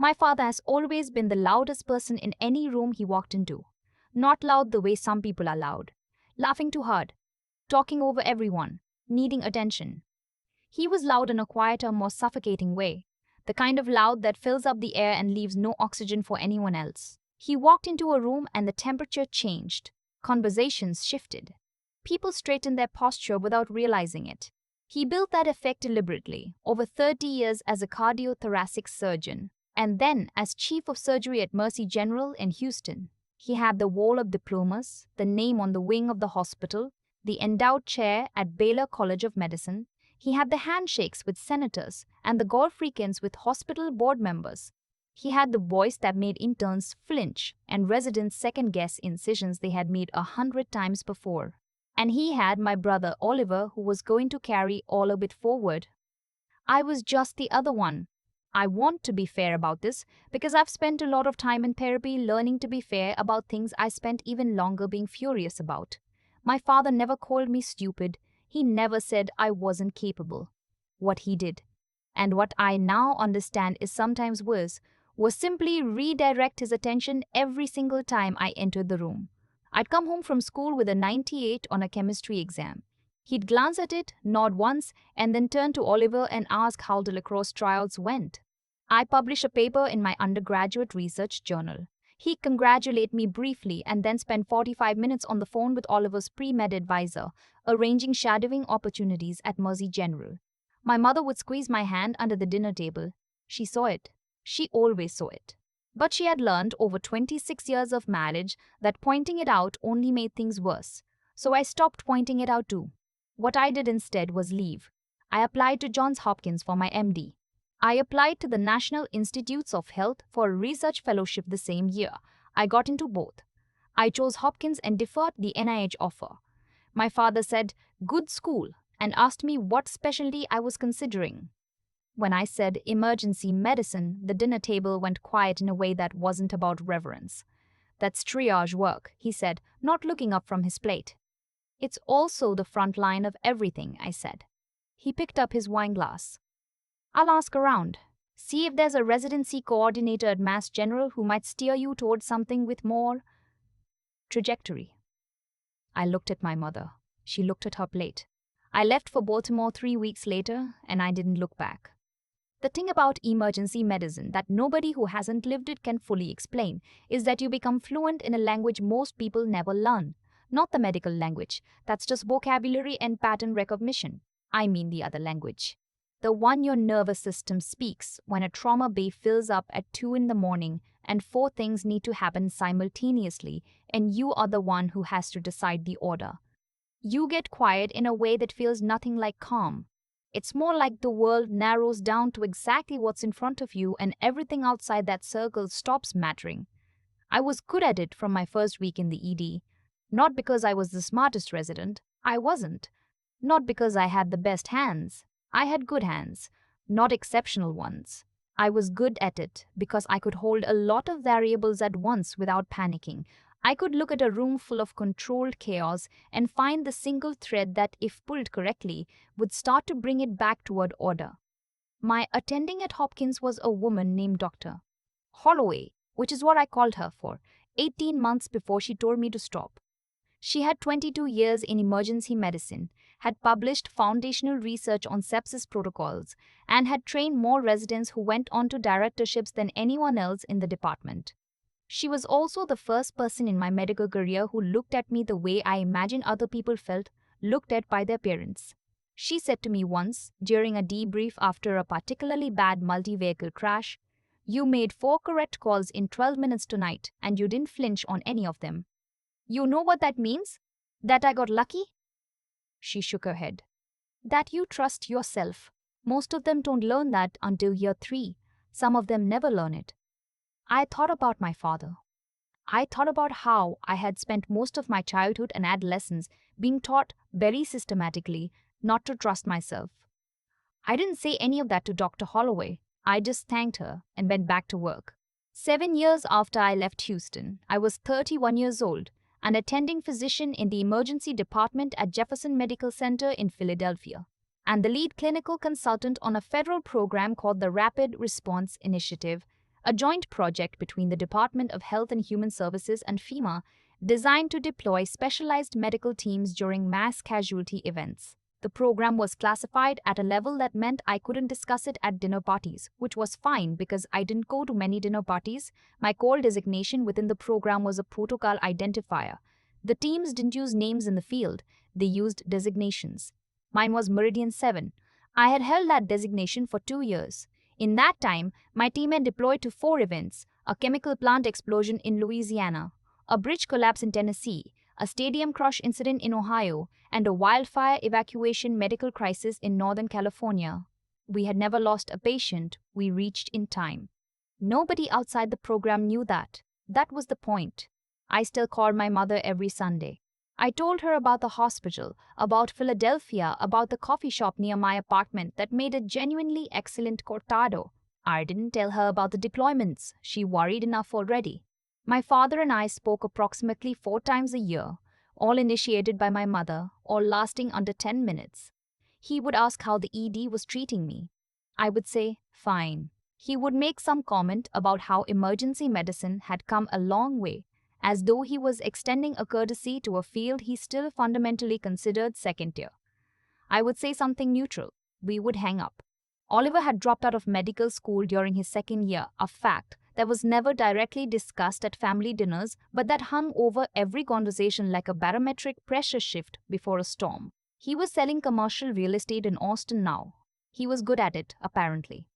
My father has always been the loudest person in any room he walked into. Not loud the way some people are loud. Laughing too hard, talking over everyone, needing attention. He was loud in a quieter, more suffocating way. The kind of loud that fills up the air and leaves no oxygen for anyone else. He walked into a room and the temperature changed. Conversations shifted. People straightened their posture without realizing it. He built that effect deliberately, over 30 years as a cardiothoracic surgeon, and then as chief of surgery at Mercy General in Houston. He had the wall of diplomas, the name on the wing of the hospital, the endowed chair at Baylor College of Medicine. He had the handshakes with senators and the golf weekends with hospital board members. He had the voice that made interns flinch and residents second-guess incisions they had made 100 times before. And he had my brother Oliver, who was going to carry all of it forward. I was just the other one. I want to be fair about this because I've spent a lot of time in therapy learning to be fair about things I spent even longer being furious about. My father never called me stupid. He never said I wasn't capable. What he did, and what I now understand is sometimes worse, was simply redirect his attention every single time I entered the room. I'd come home from school with a 98 on a chemistry exam. He'd glance at it, nod once, and then turn to Oliver and ask how the lacrosse trials went. I publish a paper in my undergraduate research journal. He'd congratulate me briefly and then spend 45 minutes on the phone with Oliver's pre-med advisor, arranging shadowing opportunities at Mercy General. My mother would squeeze my hand under the dinner table. She saw it. She always saw it. But she had learned over 26 years of marriage that pointing it out only made things worse. So I stopped pointing it out too. What I did instead was leave. I applied to Johns Hopkins for my MD. I applied to the National Institutes of Health for a research fellowship the same year. I got into both. I chose Hopkins and deferred the NIH offer. My father said, "Good school," and asked me what specialty I was considering. When I said emergency medicine, the dinner table went quiet in a way that wasn't about reverence. "That's triage work," he said, not looking up from his plate. "It's also the front line of everything," I said. He picked up his wineglass. "I'll ask around. See if there's a residency coordinator at Mass General who might steer you towards something with more trajectory." I looked at my mother. She looked at her plate. I left for Baltimore 3 weeks later, and I didn't look back. The thing about emergency medicine that nobody who hasn't lived it can fully explain is that you become fluent in a language most people never learn. Not the medical language, that's just vocabulary and pattern recognition. I mean the other language. The one your nervous system speaks when a trauma bay fills up at 2 in the morning and 4 things need to happen simultaneously and you are the one who has to decide the order. You get quiet in a way that feels nothing like calm. It's more like the world narrows down to exactly what's in front of you and everything outside that circle stops mattering. I was good at it from my first week in the ED. Not because I was the smartest resident. I wasn't. Not because I had the best hands. I had good hands, not exceptional ones. I was good at it because I could hold a lot of variables at once without panicking. I could look at a room full of controlled chaos and find the single thread that, if pulled correctly, would start to bring it back toward order. My attending at Hopkins was a woman named Dr. Holloway, which is what I called her for, 18 months before she told me to stop. She had 22 years in emergency medicine, had published foundational research on sepsis protocols, and had trained more residents who went on to directorships than anyone else in the department. She was also the first person in my medical career who looked at me the way I imagine other people felt looked at by their parents. She said to me once, during a debrief after a particularly bad multi-vehicle crash, "You made 4 correct calls in 12 minutes tonight, and you didn't flinch on any of them. You know what that means? That I got lucky?" She shook her head. "That you trust yourself. Most of them don't learn that until year 3. Some of them never learn it." I thought about my father. I thought about how I had spent most of my childhood and adolescence being taught very systematically not to trust myself. I didn't say any of that to Dr. Holloway. I just thanked her and went back to work. 7 years after I left Houston, I was 31 years old, an attending physician in the emergency department at Jefferson Medical Center in Philadelphia, and the lead clinical consultant on a federal program called the Rapid Response Initiative, a joint project between the Department of Health and Human Services and FEMA designed to deploy specialized medical teams during mass casualty events. The program was classified at a level that meant I couldn't discuss it at dinner parties, which was fine because I didn't go to many dinner parties. My core designation within the program was a protocol identifier. The teams didn't use names in the field, they used designations. Mine was Meridian 7. I had held that designation for 2 years. In that time, my team had deployed to 4 events: a chemical plant explosion in Louisiana, a bridge collapse in Tennessee, a stadium crush incident in Ohio, and a wildfire evacuation medical crisis in Northern California. We had never lost a patient, we reached in time. Nobody outside the program knew that. That was the point. I still called my mother every Sunday. I told her about the hospital, about Philadelphia, about the coffee shop near my apartment that made a genuinely excellent cortado. I didn't tell her about the deployments. She worried enough already. My father and I spoke approximately 4 times a year, all initiated by my mother, all lasting under 10 minutes. He would ask how the ED was treating me. I would say, fine. He would make some comment about how emergency medicine had come a long way, as though he was extending a courtesy to a field he still fundamentally considered second tier. I would say something neutral. We would hang up. Oliver had dropped out of medical school during his second year, a fact that was never directly discussed at family dinners but that hung over every conversation like a barometric pressure shift before a storm. He was selling commercial real estate in Austin now. He was good at it, apparently.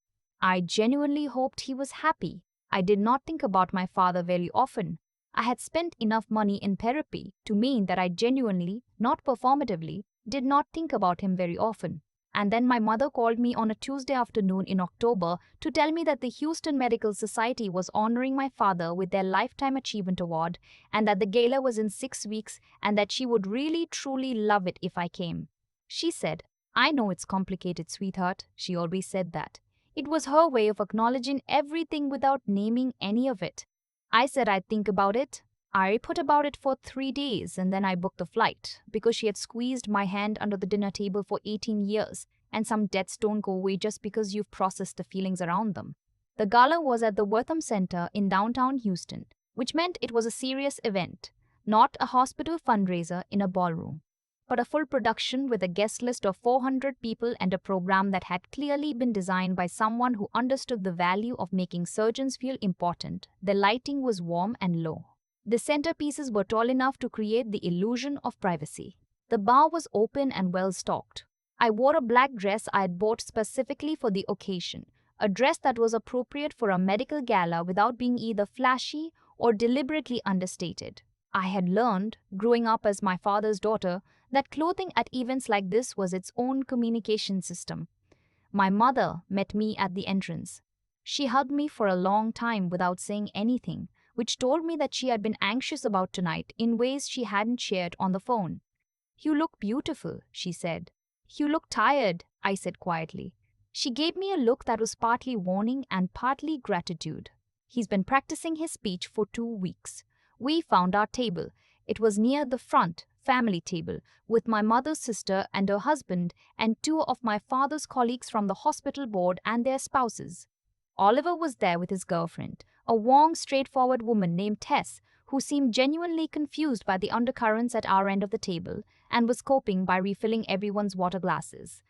I genuinely hoped he was happy. I did not think about my father very often. I had spent enough money in therapy to mean that I genuinely, not performatively, did not think about him very often. And then my mother called me on a Tuesday afternoon in October to tell me that the Houston Medical Society was honoring my father with their Lifetime Achievement Award and that the gala was in 6 weeks and that she would really truly love it if I came. She said, "I know it's complicated, sweetheart." She always said that. It was her way of acknowledging everything without naming any of it. I said I'd think about it. I put about it for 3 days and then I booked the flight because she had squeezed my hand under the dinner table for 18 years and some debts don't go away just because you've processed the feelings around them. The gala was at the Wortham Center in downtown Houston, which meant it was a serious event, not a hospital fundraiser in a ballroom, but a full production with a guest list of 400 people and a program that had clearly been designed by someone who understood the value of making surgeons feel important. The lighting was warm and low. The centerpieces were tall enough to create the illusion of privacy. The bar was open and well stocked. I wore a black dress I had bought specifically for the occasion, a dress that was appropriate for a medical gala without being either flashy or deliberately understated. I had learned, growing up as my father's daughter, that clothing at events like this was its own communication system. My mother met me at the entrance. She hugged me for a long time without saying anything, which told me that she had been anxious about tonight in ways she hadn't shared on the phone. "You look beautiful," she said. "You look tired," I said quietly. She gave me a look that was partly warning and partly gratitude. "He's been practicing his speech for 2 weeks. We found our table. It was near the front, family table, with my mother's sister and her husband and 2 of my father's colleagues from the hospital board and their spouses. Oliver was there with his girlfriend, a warm, straightforward woman named Tess, who seemed genuinely confused by the undercurrents at our end of the table and was coping by refilling everyone's water glasses.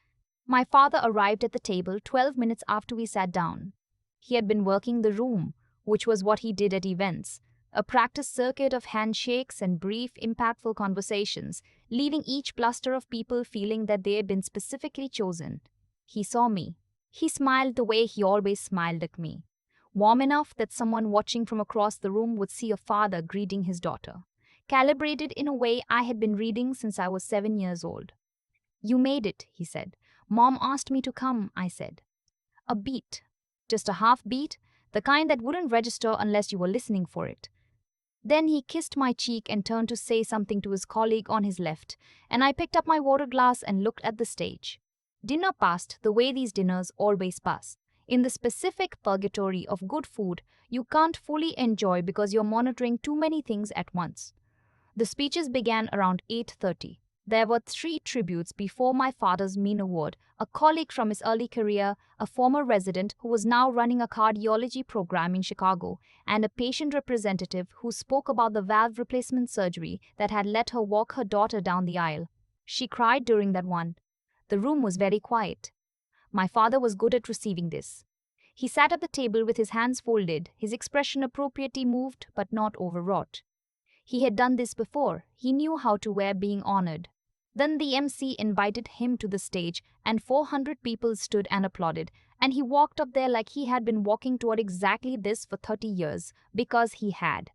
My father arrived at the table 12 minutes after we sat down. He had been working the room, which was what he did at events, a practice circuit of handshakes and brief, impactful conversations, leaving each cluster of people feeling that they had been specifically chosen. He saw me. He smiled the way he always smiled at me, warm enough that someone watching from across the room would see a father greeting his daughter, calibrated in a way I had been reading since I was 7 years old. "You made it," he said. "Mom asked me to come," I said. A beat. Just a half beat, the kind that wouldn't register unless you were listening for it. Then he kissed my cheek and turned to say something to his colleague on his left, and I picked up my water glass and looked at the stage. Dinner passed the way these dinners always pass, in the specific purgatory of good food you can't fully enjoy because you're monitoring too many things at once. The speeches began around 8:30. There were 3 tributes before my father's main award: a colleague from his early career, a former resident who was now running a cardiology program in Chicago, and a patient representative who spoke about the valve replacement surgery that had let her walk her daughter down the aisle. She cried during that one. The room was very quiet. My father was good at receiving this. He sat at the table with his hands folded, his expression appropriately moved but not overwrought. He had done this before. He knew how to wear being honored. Then the MC invited him to the stage, and 400 people stood and applauded, and he walked up there like he had been walking toward exactly this for 30 years, because he had.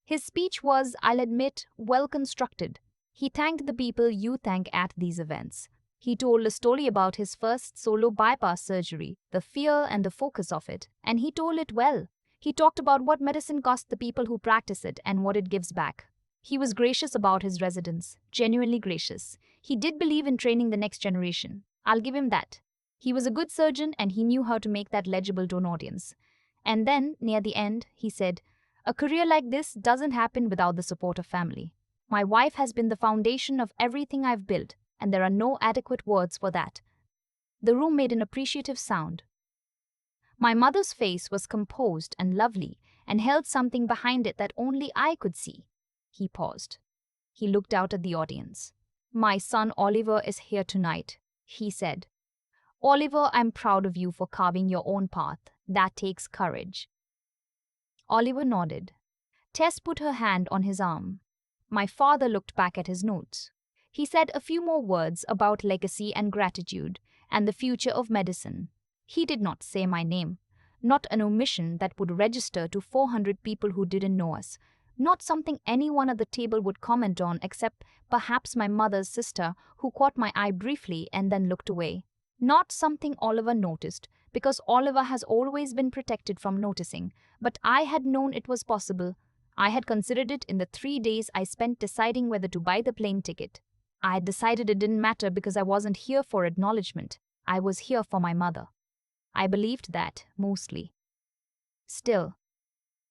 His speech was, I'll admit, well constructed. He thanked the people you thank at these events. He told a story about his first solo bypass surgery, the fear and the focus of it, and he told it well. He talked about what medicine costs the people who practice it and what it gives back. He was gracious about his residents, genuinely gracious. He did believe in training the next generation. I'll give him that. He was a good surgeon and he knew how to make that legible to an audience. And then, near the end, he said, a career like this doesn't happen without the support of family. My wife has been the foundation of everything I've built, and there are no adequate words for that. The room made an appreciative sound. My mother's face was composed and lovely, and held something behind it that only I could see. He paused. He looked out at the audience. My son Oliver is here tonight, he said. Oliver, I'm proud of you for carving your own path. That takes courage. Oliver nodded. Tess put her hand on his arm. My father looked back at his notes. He said a few more words about legacy and gratitude and the future of medicine. He did not say my name, not an omission that would register to 400 people who didn't know us, not something anyone at the table would comment on except perhaps my mother's sister, who caught my eye briefly and then looked away. Not something Oliver noticed, because Oliver has always been protected from noticing, but I had known it was possible. I had considered it in the 3 days I spent deciding whether to buy the plane ticket. I had decided it didn't matter because I wasn't here for acknowledgement. I was here for my mother. I believed that, mostly. Still,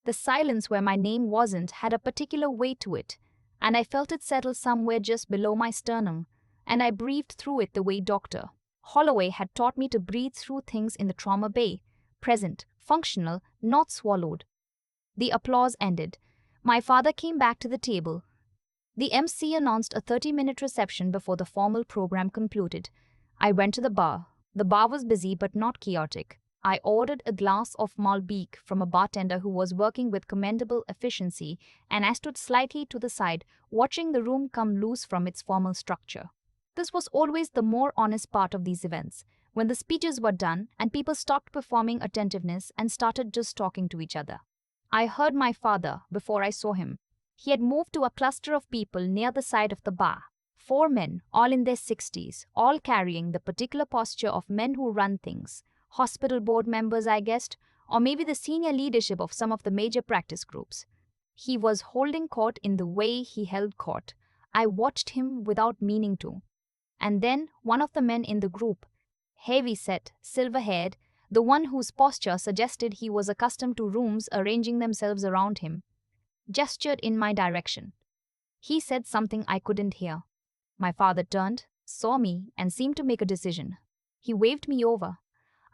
the silence where my name wasn't had a particular weight to it, and I felt it settle somewhere just below my sternum, and I breathed through it the way Dr. Holloway had taught me to breathe through things in the trauma bay, present, functional, not swallowed. The applause ended. My father came back to the table. The MC announced a 30-minute reception before the formal program concluded. I went to the bar. The bar was busy but not chaotic. I ordered a glass of Malbec from a bartender who was working with commendable efficiency, and I stood slightly to the side, watching the room come loose from its formal structure. This was always the more honest part of these events, when the speeches were done and people stopped performing attentiveness and started just talking to each other. I heard my father before I saw him. He had moved to a cluster of people near the side of the bar. 4 men, all in their 60s, all carrying the particular posture of men who run things. Hospital board members, I guessed, or maybe the senior leadership of some of the major practice groups. He was holding court in the way he held court. I watched him without meaning to. And then one of the men in the group, heavy-set, silver-haired, the one whose posture suggested he was accustomed to rooms arranging themselves around him, gestured in my direction. He said something I couldn't hear. My father turned, saw me, and seemed to make a decision. He waved me over.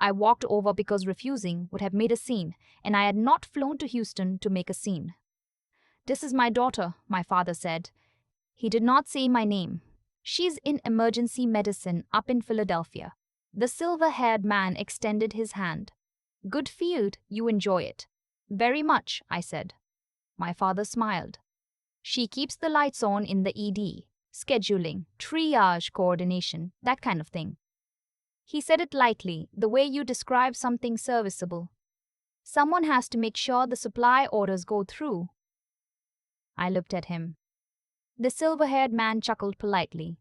I walked over because refusing would have made a scene, and I had not flown to Houston to make a scene. This is my daughter, my father said. He did not say my name. She's in emergency medicine up in Philadelphia. The silver-haired man extended his hand. Good field, you enjoy it. Very much, I said. My father smiled. She keeps the lights on in the ED, scheduling, triage coordination, that kind of thing. He said it lightly, the way you describe something serviceable. Someone has to make sure the supply orders go through. I looked at him. The silver-haired man chuckled politely.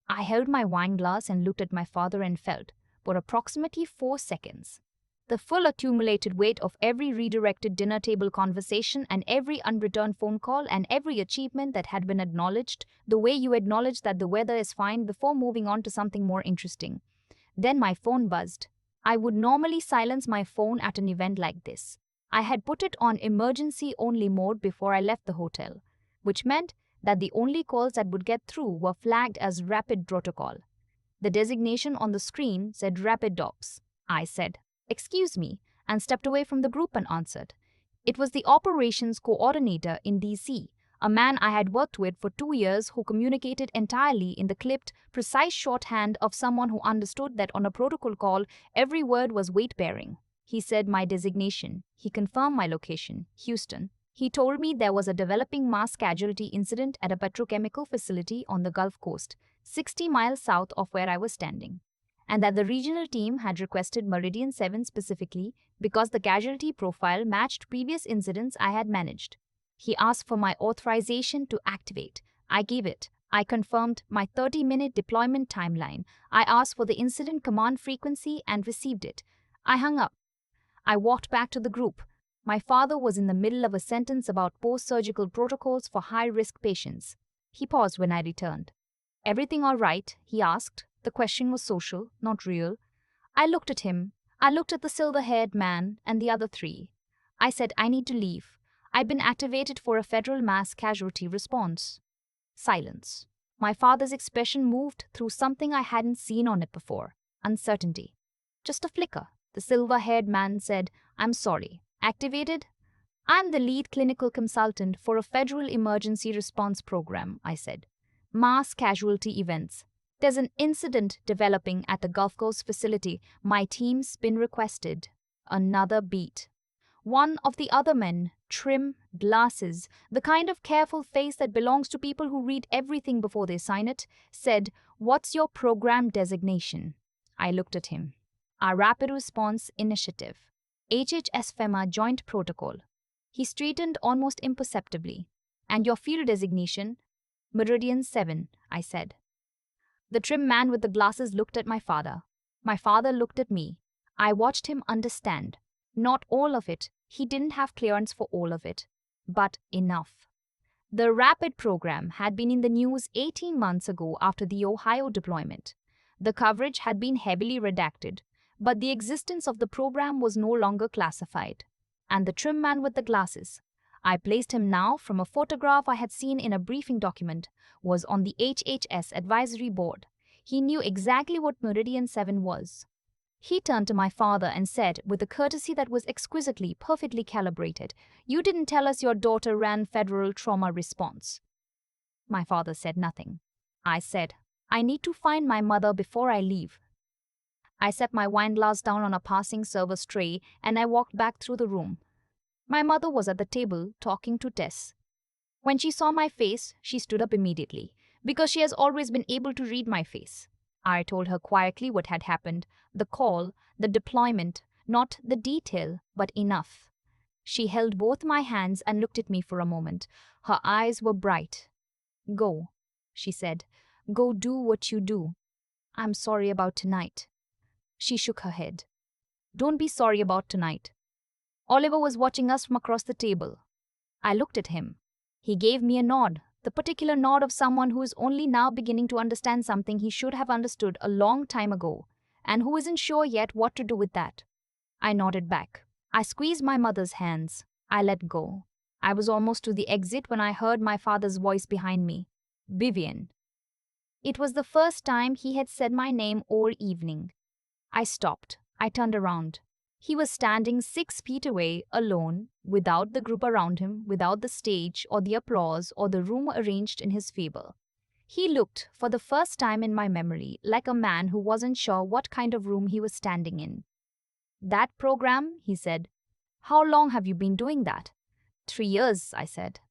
I held my wine glass and looked at my father and felt, for approximately 4 seconds, the full accumulated weight of every redirected dinner table conversation and every unreturned phone call and every achievement that had been acknowledged, the way you acknowledge that the weather is fine before moving on to something more interesting. Then my phone buzzed. I would normally silence my phone at an event like this. I had put it on emergency-only mode before I left the hotel, which meant that the only calls that would get through were flagged as rapid protocol. The designation on the screen said Rapid Ops. I said, "Excuse me," and stepped away from the group and answered. It was the operations coordinator in DC, a man I had worked with for 2 years who communicated entirely in the clipped, precise shorthand of someone who understood that on a protocol call, every word was weight-bearing. He said my designation. He confirmed my location, Houston. He told me there was a developing mass casualty incident at a petrochemical facility on the Gulf Coast, 60 miles south of where I was standing, and that the regional team had requested Meridian 7 specifically because the casualty profile matched previous incidents I had managed. He asked for my authorization to activate. I gave it. I confirmed my 30-minute deployment timeline. I asked for the incident command frequency and received it. I hung up. I walked back to the group. My father was in the middle of a sentence about post-surgical protocols for high-risk patients. He paused when I returned. "Everything all right?" he asked. The question was social, not real. I looked at him. I looked at the silver-haired man and the other three. I said, "I need to leave. I've been activated for a federal mass casualty response." Silence. My father's expression moved through something I hadn't seen on it before. Uncertainty. Just a flicker. The silver-haired man said, "I'm sorry. Activated?" "I'm the lead clinical consultant for a federal emergency response program," I said. "Mass casualty events. There's an incident developing at the Gulf Coast facility. My team's been requested." Another beat. One of the other men, trim, glasses, the kind of careful face that belongs to people who read everything before they sign it, said, "What's your program designation?" I looked at him. "Our Rapid Response Initiative. HHS FEMA Joint Protocol." He straightened almost imperceptibly. "And your field designation?" "Meridian 7, I said. The trim man with the glasses looked at my father. My father looked at me. I watched him understand. Not all of it. He didn't have clearance for all of it. But enough. The Rapid program had been in the news 18 months ago after the Ohio deployment. The coverage had been heavily redacted, but the existence of the program was no longer classified. And the trim man with the glasses, I placed him now from a photograph I had seen in a briefing document, was on the HHS advisory board. He knew exactly what Meridian 7 was. He turned to my father and said, with a courtesy that was exquisitely, perfectly calibrated, "You didn't tell us your daughter ran federal trauma response." My father said nothing. I said, "I need to find my mother before I leave." I set my wine glass down on a passing server's tray and I walked back through the room. My mother was at the table talking to Tess. When she saw my face, she stood up immediately, because she has always been able to read my face. I told her quietly what had happened, the call, the deployment, not the detail, but enough. She held both my hands and looked at me for a moment. Her eyes were bright. "Go," she said. "Go do what you do. I'm sorry about tonight." She shook her head. "Don't be sorry about tonight." Oliver was watching us from across the table. I looked at him. He gave me a nod, the particular nod of someone who is only now beginning to understand something he should have understood a long time ago, and who isn't sure yet what to do with that. I nodded back. I squeezed my mother's hands. I let go. I was almost to the exit when I heard my father's voice behind me. "Vivian." It was the first time he had said my name all evening. I stopped. I turned around. He was standing 6 feet away, alone, without the group around him, without the stage or the applause or the room arranged in his favor. He looked, for the first time in my memory, like a man who wasn't sure what kind of room he was standing in. "That program," he said. "How long have you been doing that?" 3 years, I said.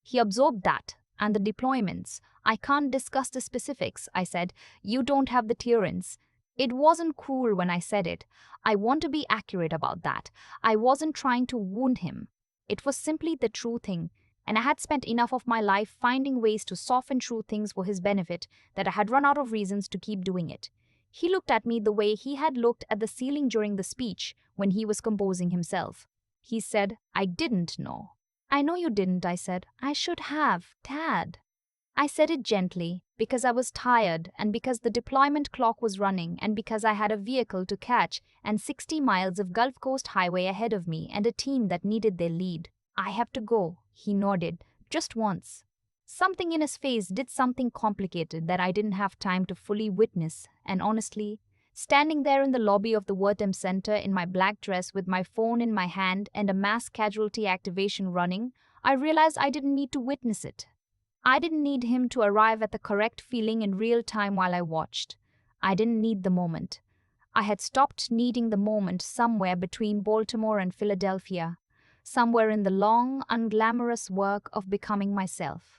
He absorbed that, and the deployments. "I can't discuss the specifics," I said. "You don't have the clearance." It wasn't cruel when I said it. I want to be accurate about that. I wasn't trying to wound him. It was simply the true thing, and I had spent enough of my life finding ways to soften true things for his benefit that I had run out of reasons to keep doing it. He looked at me the way he had looked at the ceiling during the speech when he was composing himself. He said, "I didn't know." "I know you didn't," I said. "I should have, Dad." I said it gently, because I was tired and because the deployment clock was running and because I had a vehicle to catch and 60 miles of Gulf Coast highway ahead of me and a team that needed their lead. "I have to go," he nodded, "just once." Something in his face did something complicated that I didn't have time to fully witness, and honestly, standing there in the lobby of the Wortham Center in my black dress with my phone in my hand and a mass casualty activation running, I realized I didn't need to witness it. I didn't need him to arrive at the correct feeling in real time while I watched. I didn't need the moment. I had stopped needing the moment somewhere between Baltimore and Philadelphia, somewhere in the long, unglamorous work of becoming myself.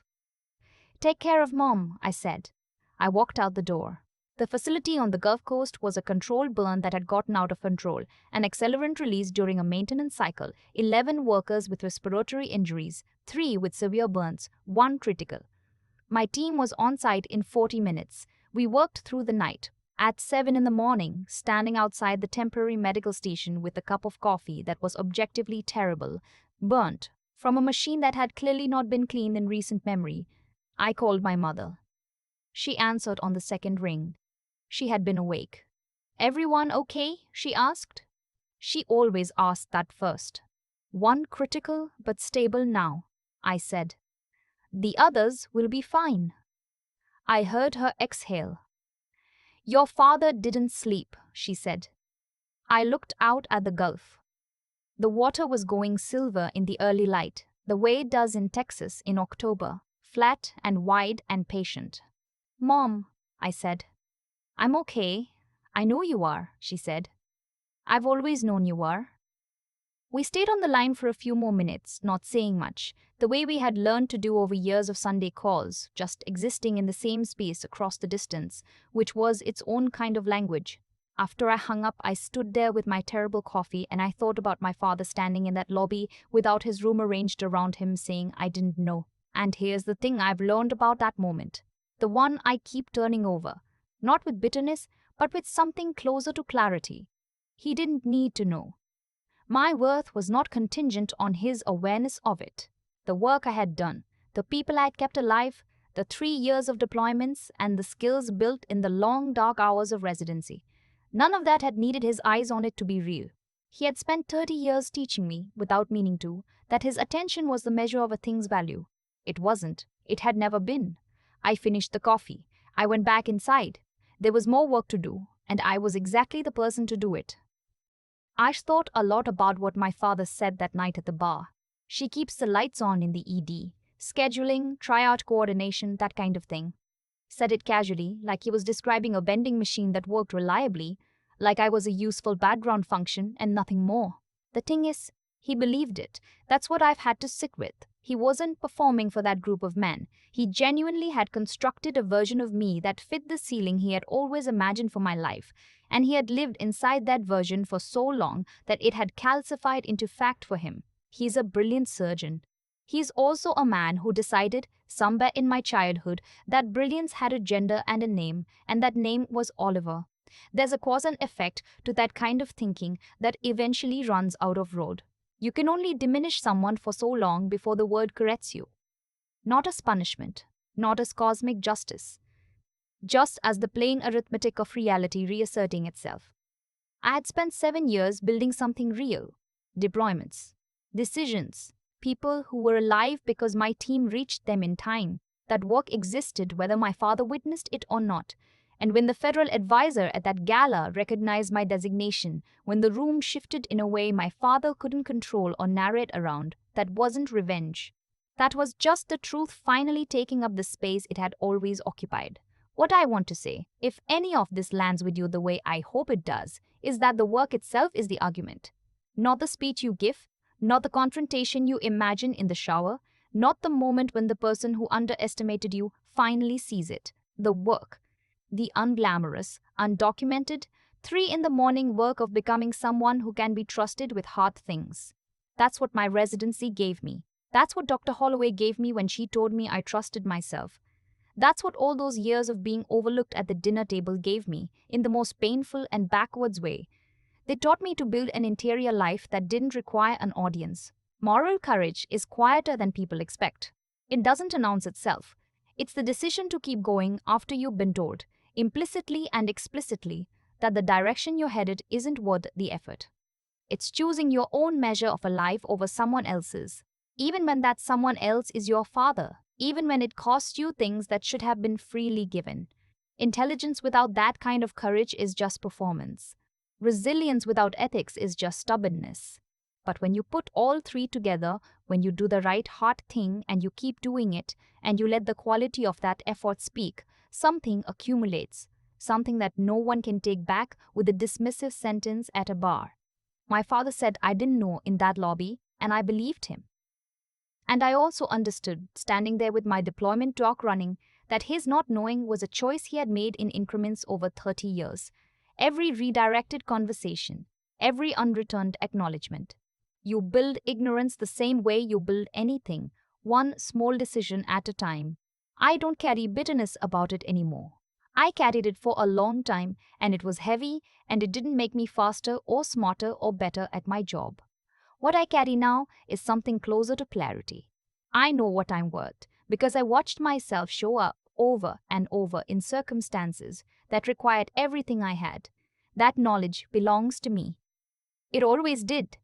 Take care of Mom, I said. I walked out the door. The facility on the Gulf Coast was a controlled burn that had gotten out of control, an accelerant release during a maintenance cycle, 11 workers with respiratory injuries, 3 with severe burns, 1 critical. My team was on site in 40 minutes. We worked through the night. At 7 in the morning, standing outside the temporary medical station with a cup of coffee that was objectively terrible, burnt, from a machine that had clearly not been cleaned in recent memory, I called my mother. She answered on the second ring. She had been awake. "Everyone okay?" she asked. She always asked that first. "One critical but stable now," I said. "The others will be fine." I heard her exhale. "Your father didn't sleep," she said. I looked out at the Gulf. The water was going silver in the early light, the way it does in Texas in October, flat and wide and patient. "Mom," I said. "I'm okay. I know you are," she said. "I've always known you are." We stayed on the line for a few more minutes, not saying much, the way we had learned to do over years of Sunday calls, just existing in the same space across the distance, which was its own kind of language. After I hung up, I stood there with my terrible coffee and I thought about my father standing in that lobby without his room arranged around him saying, "I didn't know." And here's the thing I've learned about that moment. The one I keep turning over. Not with bitterness, but with something closer to clarity. He didn't need to know. My worth was not contingent on his awareness of it. The work I had done, the people I had kept alive, the 3 years of deployments, and the skills built in the long dark hours of residency. None of that had needed his eyes on it to be real. He had spent 30 years teaching me, without meaning to, that his attention was the measure of a thing's value. It wasn't. It had never been. I finished the coffee. I went back inside. There was more work to do, and I was exactly the person to do it. I thought a lot about what my father said that night at the bar. "She keeps the lights on in the ED. Scheduling, tryout coordination, that kind of thing." Said it casually, like he was describing a vending machine that worked reliably, like I was a useful background function and nothing more. The thing is, he believed it. That's what I've had to sit with. He wasn't performing for that group of men. He genuinely had constructed a version of me that fit the ceiling he had always imagined for my life, and he had lived inside that version for so long that it had calcified into fact for him. He's a brilliant surgeon. He's also a man who decided, somewhere in my childhood, that brilliance had a gender and a name, and that name was Oliver. There's a cause and effect to that kind of thinking that eventually runs out of road. You can only diminish someone for so long before the world corrects you. Not as punishment, not as cosmic justice, just as the plain arithmetic of reality reasserting itself. I had spent 7 years building something real. Deployments, decisions, people who were alive because my team reached them in time. That work existed whether my father witnessed it or not. And when the federal advisor at that gala recognized my designation, when the room shifted in a way my father couldn't control or narrate around, that wasn't revenge. That was just the truth finally taking up the space it had always occupied. What I want to say, if any of this lands with you the way I hope it does, is that the work itself is the argument. Not the speech you give, not the confrontation you imagine in the shower, not the moment when the person who underestimated you finally sees it. The work. The unglamorous, undocumented, 3 in the morning work of becoming someone who can be trusted with hard things. That's what my residency gave me. That's what Dr. Holloway gave me when she told me I trusted myself. That's what all those years of being overlooked at the dinner table gave me, in the most painful and backwards way. They taught me to build an interior life that didn't require an audience. Moral courage is quieter than people expect. It doesn't announce itself. It's the decision to keep going after you've been told, implicitly and explicitly, that the direction you're headed isn't worth the effort. It's choosing your own measure of a life over someone else's, even when that someone else is your father, even when it costs you things that should have been freely given. Intelligence without that kind of courage is just performance. Resilience without ethics is just stubbornness. But when you put all three together, when you do the right hard thing and you keep doing it, and you let the quality of that effort speak, something accumulates, something that no one can take back with a dismissive sentence at a bar. My father said I didn't know in that lobby, and I believed him. And I also understood, standing there with my deployment talk running, that his not knowing was a choice he had made in increments over 30 years. Every redirected conversation, every unreturned acknowledgement. You build ignorance the same way you build anything, one small decision at a time. I don't carry bitterness about it anymore. I carried it for a long time, and it was heavy, and it didn't make me faster or smarter or better at my job. What I carry now is something closer to clarity. I know what I'm worth because I watched myself show up over and over in circumstances that required everything I had. That knowledge belongs to me. It always did.